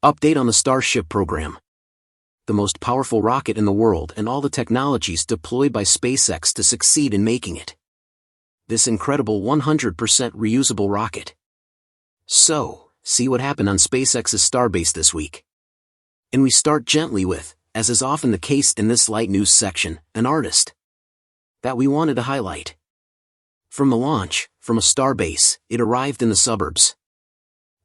Update on the Starship program. The most powerful rocket in the world and all the technologies deployed by SpaceX to succeed in making it. This incredible 100% reusable rocket. So, see what happened on SpaceX's Starbase this week. And we start gently with, as is often the case in this light news section, an artist that we wanted to highlight. From the launch, from a starbase, it arrived in the suburbs.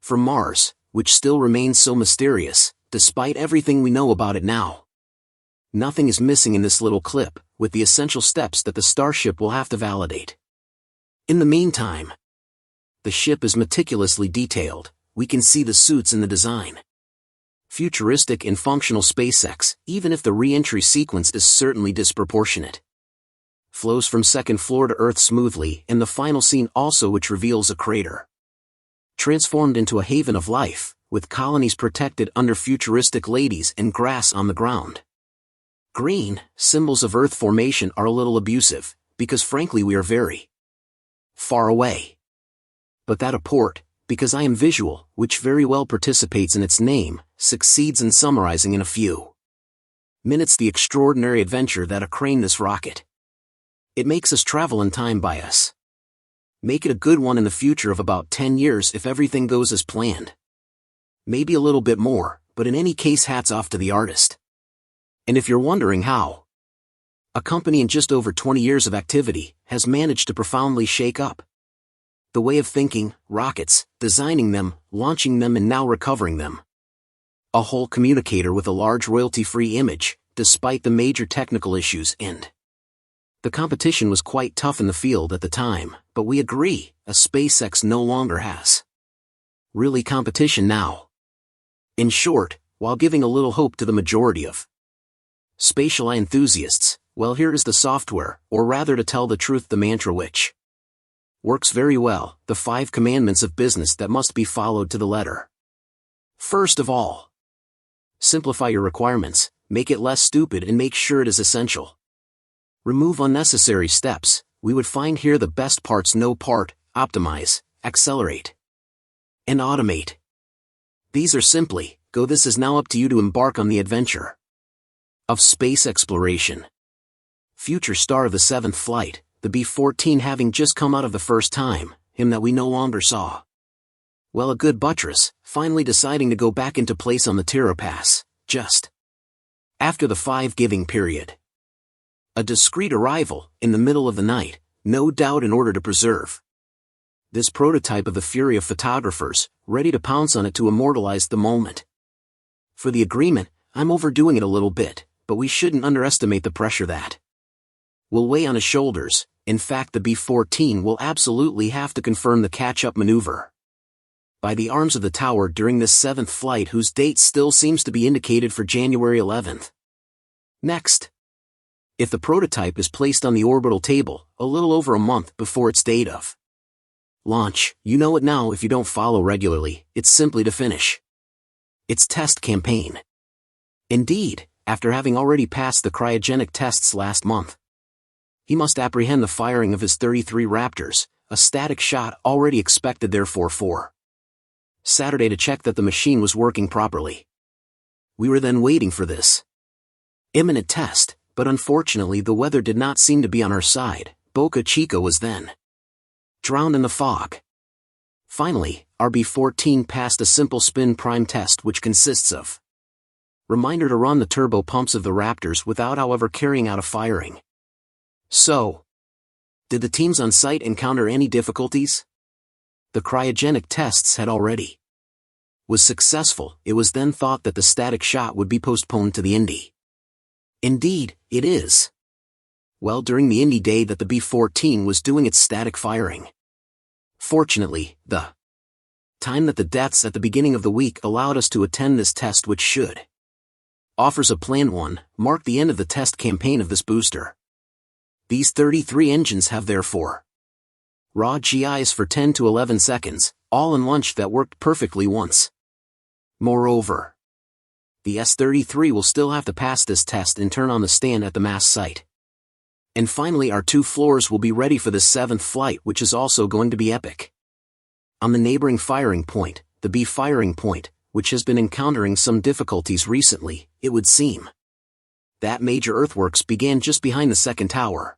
From Mars, which still remains so mysterious, despite everything we know about it now. Nothing is missing in this little clip, with the essential steps that the Starship will have to validate. In the meantime, the ship is meticulously detailed. We can see the suits in the design. Futuristic and functional SpaceX, even if the re-entry sequence is certainly disproportionate. Flows from second floor to Earth smoothly, and the final scene also, which reveals a crater. Transformed into a haven of life, with colonies protected under futuristic ladies and grass on the ground. Green, symbols of Earth formation, are a little abusive, because frankly we are very far away. But that a port, because I am visual, which very well participates in its name, succeeds in summarizing in a few minutes the extraordinary adventure that accrained this rocket. It makes us travel in time by us. Make it a good one in the future of about 10 years if everything goes as planned. Maybe a little bit more, but in any case hats off to the artist. And if you're wondering how a company in just over 20 years of activity has managed to profoundly shake up the way of thinking, rockets, designing them, launching them and now recovering them. A whole communicator with a large royalty-free image, despite the major technical issues and the competition was quite tough in the field at the time, but we agree, a SpaceX no longer has really competition now. In short, while giving a little hope to the majority of spatial enthusiasts, well, here is the software, or rather to tell the truth, the mantra which works very well, the 5 commandments of business that must be followed to the letter. First of all, simplify your requirements, make it less stupid and make sure it is essential. Remove unnecessary steps. We would find here the best parts: no part, optimize, accelerate, and automate. These are simply, go. This is now up to you to embark on the adventure of space exploration. Future star of the 7th flight, the B-14 having just come out of the first time, him that we no longer saw. Well, a good buttress, finally deciding to go back into place on the Pass, just after the 5-giving period. A discreet arrival, in the middle of the night, no doubt in order to preserve this prototype of the fury of photographers, ready to pounce on it to immortalize the moment. For the agreement, I'm overdoing it a little bit, but we shouldn't underestimate the pressure that will weigh on his shoulders. In fact, the B-14 will absolutely have to confirm the catch-up maneuver by the arms of the tower during this 7th flight, whose date still seems to be indicated for January 11th. Next, if the prototype is placed on the orbital table, a little over a month before its date of launch, you know it now if you don't follow regularly, it's simply to finish its test campaign. Indeed, after having already passed the cryogenic tests last month, he must apprehend the firing of his 33 Raptors, a static shot already expected therefore for Saturday to check that the machine was working properly. We were then waiting for this imminent test, but unfortunately the weather did not seem to be on our side. Boca Chica was then drowned in the fog. Finally, our B-14 passed a simple spin prime test, which consists of reminder to run the turbo pumps of the Raptors without however carrying out a firing. So, did the teams on site encounter any difficulties? The cryogenic tests had already was successful. It was then thought that the static shot would be postponed to the Indy. Indeed, it is. Well, during the Indy day that the B-14 was doing its static firing. Fortunately, the time that the deaths at the beginning of the week allowed us to attend this test, which should offers a planned one, mark the end of the test campaign of this booster. These 33 engines have therefore raw GIs for 10 to 11 seconds, all in launch that worked perfectly once. Moreover, the S-33 will still have to pass this test and turn on the stand at the mast site. And finally, our 2 floors will be ready for the 7th flight, which is also going to be epic. On the neighboring firing point, the B firing point, which has been encountering some difficulties recently, it would seem. That major earthworks began just behind the second tower.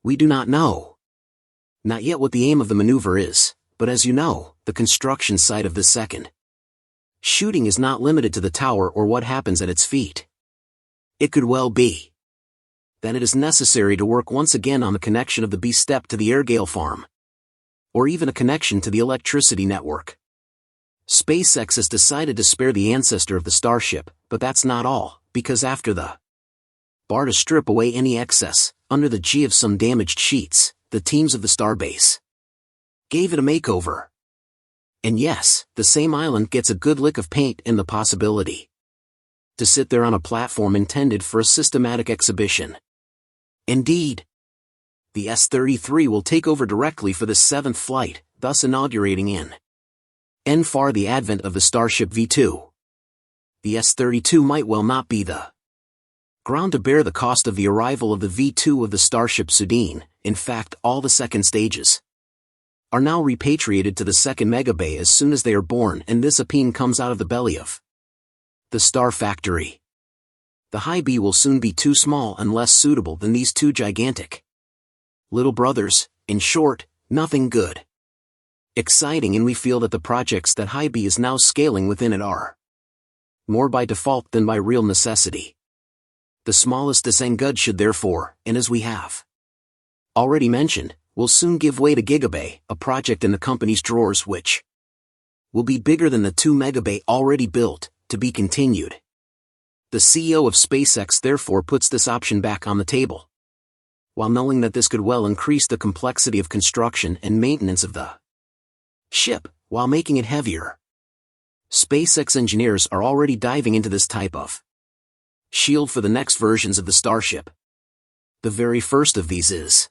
We do not know. Not yet what the aim of the maneuver is, but as you know, the construction site of this second shooting is not limited to the tower or what happens at its feet. It could well be that it is necessary to work once again on the connection of the B step to the airgale farm, or even a connection to the electricity network. SpaceX has decided to spare the ancestor of the Starship, but that's not all, because after the bar to strip away any excess, under the G of some damaged sheets, the teams of the Starbase gave it a makeover. And yes, the same island gets a good lick of paint and the possibility to sit there on a platform intended for a systematic exhibition. Indeed, the S-33 will take over directly for the 7th flight, thus inaugurating in far the advent of the Starship V2. The S-32 might well not be the ground to bear the cost of the arrival of the V2 of the Starship Sudene. In fact, all the second stages are now repatriated to the second megabay as soon as they are born, and this apine comes out of the belly of the Star Factory. The high B will soon be too small and less suitable than these two gigantic little brothers. In short, nothing good. Exciting, and we feel that the projects that high B is now scaling within it are more by default than by real necessity. The smallest Desengud should therefore, and as we have already mentioned, will soon give way to Gigabay, a project in the company's drawers which will be bigger than the 2 megabay already built, to be continued. The CEO of SpaceX therefore puts this option back on the table, while knowing that this could well increase the complexity of construction and maintenance of the ship, while making it heavier. SpaceX engineers are already diving into this type of shield for the next versions of the Starship. The very first of these is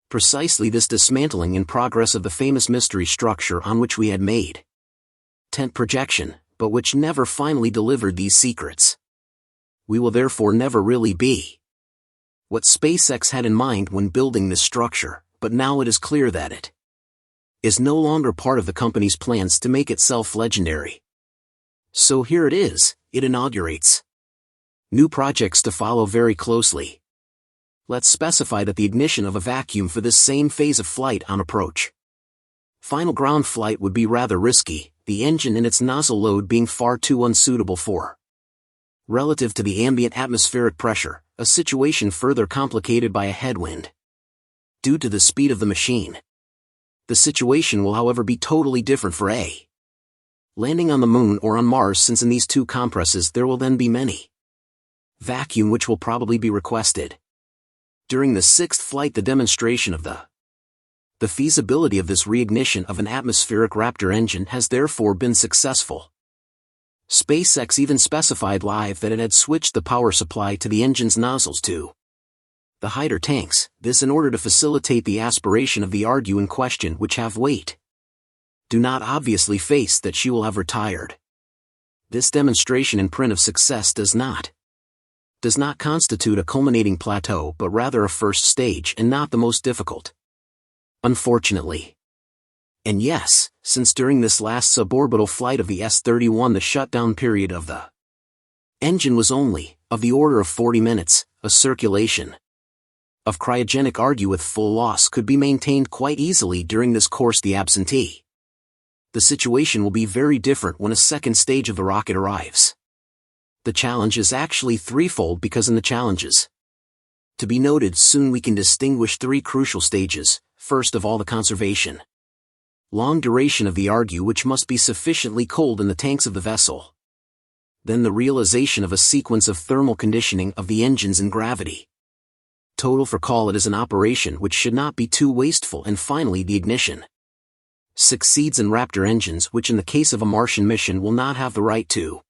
precisely this dismantling in progress of the famous mystery structure on which we had made tent projection, but which never finally delivered these secrets. We will therefore never really be what SpaceX had in mind when building this structure, but now it is clear that it is no longer part of the company's plans to make itself legendary. So here it is, it inaugurates new projects to follow very closely. Let's specify that the ignition of a vacuum for this same phase of flight on approach final ground flight would be rather risky, the engine and its nozzle load being far too unsuitable for relative to the ambient atmospheric pressure, a situation further complicated by a headwind due to the speed of the machine. The situation will however be totally different for a landing on the Moon or on Mars, since in these two compresses there will then be many vacuum which will probably be requested. During the 6th flight, the demonstration of the feasibility of this reignition of an atmospheric Raptor engine has therefore been successful. SpaceX even specified live that it had switched the power supply to the engine's nozzles to the Hyder tanks, this in order to facilitate the aspiration of the Argue in question, which have weight. Do not obviously face that she will have retired. This demonstration in print of success does not constitute a culminating plateau, but rather a first stage and not the most difficult. Unfortunately. And yes, since during this last suborbital flight of the S-31 the shutdown period of the engine was only of the order of 40 minutes, a circulation of cryogenic Argue with full loss could be maintained quite easily during this course the absentee. The situation will be very different when a second stage of the rocket arrives. The challenge is actually threefold, because in the challenges to be noted soon we can distinguish 3 crucial stages. First of all, the conservation long duration of the Argue, which must be sufficiently cold in the tanks of the vessel. Then the realization of a sequence of thermal conditioning of the engines in gravity total for call it as an operation which should not be too wasteful, and finally the ignition succeeds in Raptor engines, which in the case of a Martian mission will not have the right to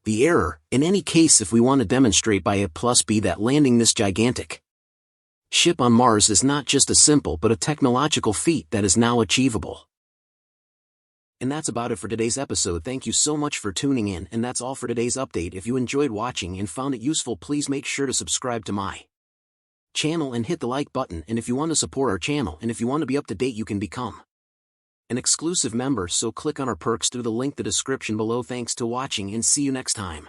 the error, in any case, if we want to demonstrate by A plus B that landing this gigantic ship on Mars is not just a simple but a technological feat that is now achievable. And that's about it for today's episode. Thank you so much for tuning in, and that's all for today's update. If you enjoyed watching and found it useful, please make sure to subscribe to my channel and hit the like button. And if you want to support our channel and if you want to be up to date, you can become an exclusive member, so click on our perks through the link in the description below. Thanks to watching and see you next time.